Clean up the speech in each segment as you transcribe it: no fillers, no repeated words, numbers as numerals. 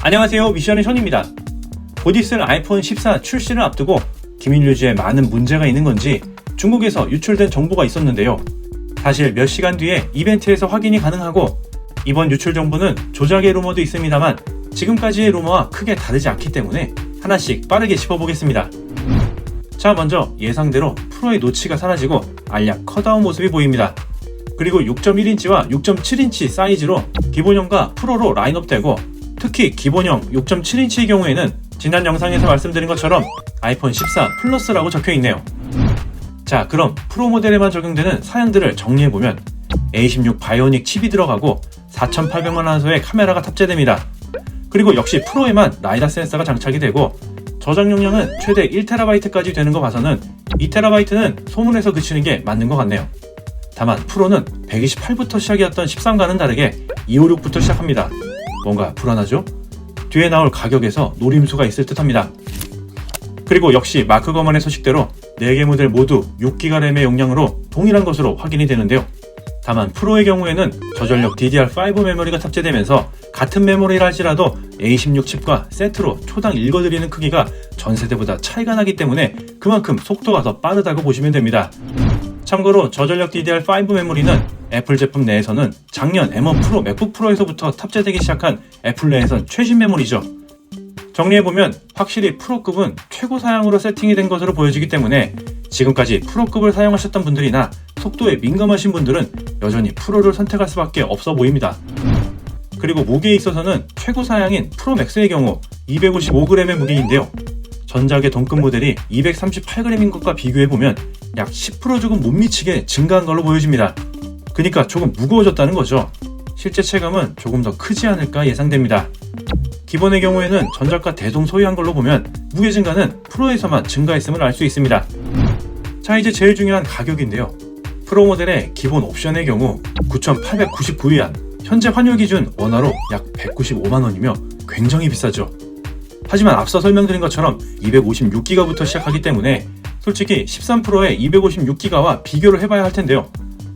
안녕하세요, 미션의 션입니다. 곧 있을 아이폰 14 출시를 앞두고 기밀유지에 많은 문제가 있는 건지 중국에서 유출된 정보가 있었는데요. 사실 몇 시간 뒤에 이벤트에서 확인이 가능하고, 이번 유출 정보는 조작의 루머도 있습니다만 지금까지의 루머와 크게 다르지 않기 때문에 하나씩 빠르게 짚어보겠습니다. 자, 먼저 예상대로 프로의 노치가 사라지고 알약 컷아웃 모습이 보입니다. 그리고 6.1인치와 6.7인치 사이즈로 기본형과 프로로 라인업되고, 특히 기본형 6.7인치의 경우에는 지난 영상에서 말씀드린 것처럼 아이폰 14 플러스라고 적혀있네요. 자, 그럼 프로 모델에만 적용되는 사양들을 정리해보면 A16 바이오닉 칩이 들어가고 4800만 화소의 카메라가 탑재됩니다. 그리고 역시 프로에만 라이다 센서가 장착이 되고, 저장 용량은 최대 1TB까지 되는 거 봐서는 2TB는 소문에서 그치는 게 맞는 것 같네요. 다만 프로는 128부터 시작이었던 13과는 다르게 256부터 시작합니다. 뭔가 불안하죠? 뒤에 나올 가격에서 노림수가 있을 듯합니다. 그리고 역시 마크 거만의 소식대로 4개 모델 모두 6GB 램의 용량으로 동일한 것으로 확인이 되는데요. 다만 프로의 경우에는 저전력 DDR5 메모리가 탑재되면서 같은 메모리를 할지라도 A16 칩과 세트로 초당 읽어드리는 크기가 전 세대보다 차이가 나기 때문에 그만큼 속도가 더 빠르다고 보시면 됩니다. 참고로 저전력 DDR5 메모리는 애플 제품 내에서는 작년 M1 프로 맥북 프로에서부터 탑재되기 시작한 애플 내에선 최신 메모리죠. 정리해보면 확실히 프로급은 최고 사양으로 세팅이 된 것으로 보여지기 때문에 지금까지 프로급을 사용하셨던 분들이나 속도에 민감하신 분들은 여전히 프로를 선택할 수밖에 없어 보입니다. 그리고 무게에 있어서는 최고 사양인 프로 맥스의 경우 255g의 무게인데요. 전작의 동급 모델이 238g인 것과 비교해보면 약 10% 조금 못 미치게 증가한 걸로 보여집니다. 그러니까 조금 무거워졌다는 거죠. 실제 체감은 조금 더 크지 않을까 예상됩니다. 기본의 경우에는 전작과 대동 소이한 걸로 보면 무게 증가는 프로에서만 증가했음을 알 수 있습니다. 자, 이제 제일 중요한 가격인데요. 프로 모델의 기본 옵션의 경우 9,899위안, 현재 환율 기준 원화로 약 195만원이며 굉장히 비싸죠. 하지만 앞서 설명드린 것처럼 256기가부터 시작하기 때문에 솔직히 13 프로의 256기가와 비교를 해봐야 할 텐데요.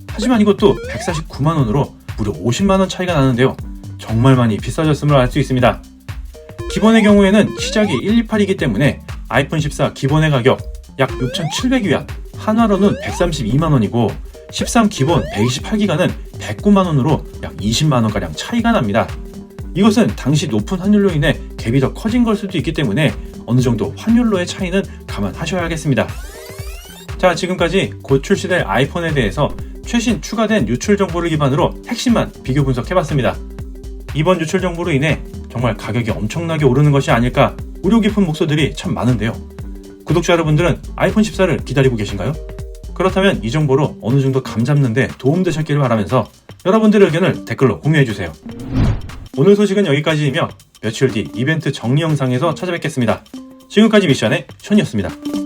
하지만 이것도 149만원으로 무려 50만원 차이가 나는데요. 정말 많이 비싸졌음을 알 수 있습니다. 기본의 경우에는 시작이 128이기 때문에 아이폰 14 기본의 가격 약 6,700위안, 한화로는 132만원이고 13 기본 128기가는 109만원으로 약 20만원가량 차이가 납니다. 이것은 당시 높은 환율로 인해 갭이 더 커진 걸 수도 있기 때문에 어느 정도 환율로의 차이는 감안하셔야겠습니다. 자, 지금까지 곧 출시될 아이폰에 대해서 최신 추가된 유출 정보를 기반으로 핵심만 비교 분석해봤습니다. 이번 유출 정보로 인해 정말 가격이 엄청나게 오르는 것이 아닐까 우려 깊은 목소들이 참 많은데요. 구독자 여러분들은 아이폰 14를 기다리고 계신가요? 그렇다면 이 정보로 어느 정도 감 잡는데 도움되셨기를 바라면서 여러분들의 의견을 댓글로 공유해주세요. 오늘 소식은 여기까지이며 며칠 뒤 이벤트 정리 영상에서 찾아뵙겠습니다. 지금까지 미션의 션이었습니다.